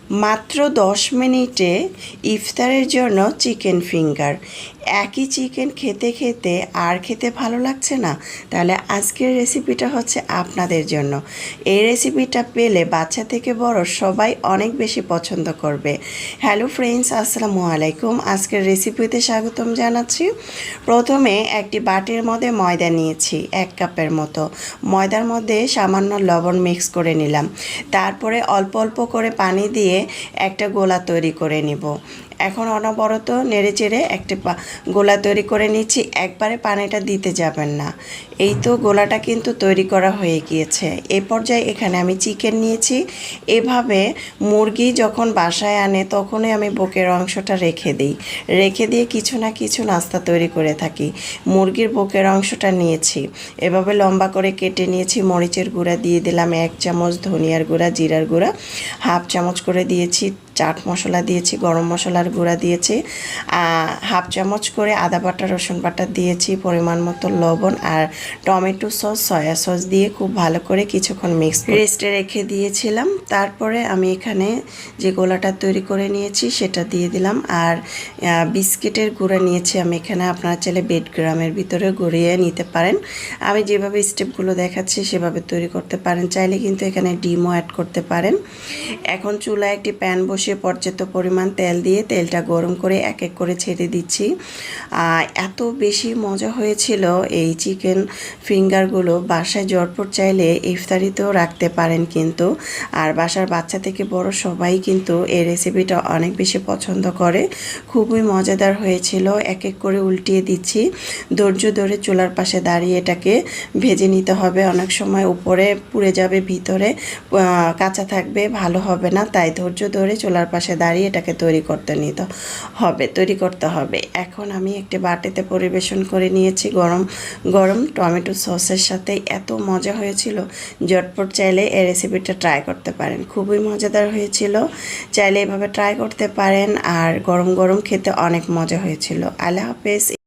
মাত্র 10 মিনিটে ইফতারের জন্য চিকেন ফিঙ্গার। একই চিকেন খেতে খেতে আর খেতে ভালো লাগছে না? তাহলে আজকের রেসিপিটা হচ্ছে আপনাদের জন্য। এই রেসিপিটা পেলে বাচ্চা থেকে বড় সবাই অনেক বেশি পছন্দ করবে। হ্যালো ফ্রেন্ডস, আসসালামু আলাইকুম। আজকের রেসিপিতে স্বাগতম জানাচ্ছি। প্রথমে একটি বাটির মধ্যে ময়দা নিয়েছি 1 কাপের মতো। ময়দার মধ্যে সামান্য লবণ মিক্স করে নিলাম। তারপরে অল্প অল্প করে পানি দিয়ে একটা গোলা তৈরি করে নিব। এখন অনবরত নেড়েচেড়ে একটা গোলা তৈরি করে নিচ্ছি। একবারে পানিটা দিতে যাবেন না। এই তো গোলাটা কিন্তু তৈরি করা হয়ে গিয়েছে। এ পর্যায়ে এখানে আমি চিকেন নিয়েছি। এভাবে মুরগি যখন বাসায় আনে তখনই আমি বুকের অংশটা রেখে দিই। রেখে দিয়ে কিছু না কিছু নাস্তা তৈরি করে থাকি। মুরগির বুকের অংশটা নিয়েছি, এভাবে লম্বা করে কেটে নিয়েছি। মরিচের গুঁড়া দিয়ে দিলাম 1 চামচ, ধনিয়ার গুঁড়া, জিরার গুঁড়া 1/2 চামচ করে দিয়েছি, চাট মশলা দিয়েছি, গরম মশলার গুঁড়া দিয়েছি, 1/2 চামচ করে আদা বাটা, রসুন বাটা দিয়েছি, পরিমাণ মতো লবণ আর টমেটো সস, সয়া সস দিয়ে খুব ভালো করে কিছুক্ষণ মিক্স রেস্টে রেখে দিয়েছিলাম। তারপরে আমি এখানে যে গোলাটা তৈরি করে নিয়েছি সেটা দিয়ে দিলাম। আর বিস্কিটের গুঁড়া নিয়েছি আমি এখানে। আপনারা চাইলে বেড গ্রামের ভিতরে গড়িয়ে নিতে পারেন। আমি যেভাবে স্টেপগুলো দেখাচ্ছি সেভাবে তৈরি করতে পারেন। চাইলে কিন্তু এখানে ডিমও অ্যাড করতে পারেন। এখন চুলায় একটি প্যান বসিয়ে পর্যাপ্ত পরিমাণ তেল দিয়ে তেলটা গরম করে এক এক করে ছেড়ে দিচ্ছি। এত বেশি মজা হয়েছিল এই চিকেন ফিঙ্গারগুলো। বাসায় জটপট চাইলে ইফতারিতেও রাখতে পারেন কিন্তু। আর বাসার বাচ্চা থেকে বড় সবাই কিন্তু এই রেসিপিটা অনেক বেশি পছন্দ করে। খুবই মজাদার হয়েছিল। এক এক করে উল্টিয়ে দিচ্ছি। ধৈর্য ধরে চুলার পাশে দাঁড়িয়ে এটাকে ভেজে নিতে হবে। অনেক সময় উপরে পুড়ে যাবে, ভিতরে কাঁচা থাকবে, ভালো হবে না। তাই ধৈর্য ধরে চুলার পাশে দাঁড়িয়ে এটাকে তৈরি করতে হবে। এখন আমি একটি বাটিতে পরিবেশন করে নিয়েছি গরম গরম টমেটো সসের সাথে। এত মজা হয়েছিল। ঝটপট চাইলে এই রেসিপিটা ট্রাই করতে পারেন। খুবই মজাদার হয়েছিল। চাইলে এভাবে ট্রাই করতে পারেন। আর গরম গরম খেতে অনেক মজা হয়েছিল। আল্লাহ হাফেজ।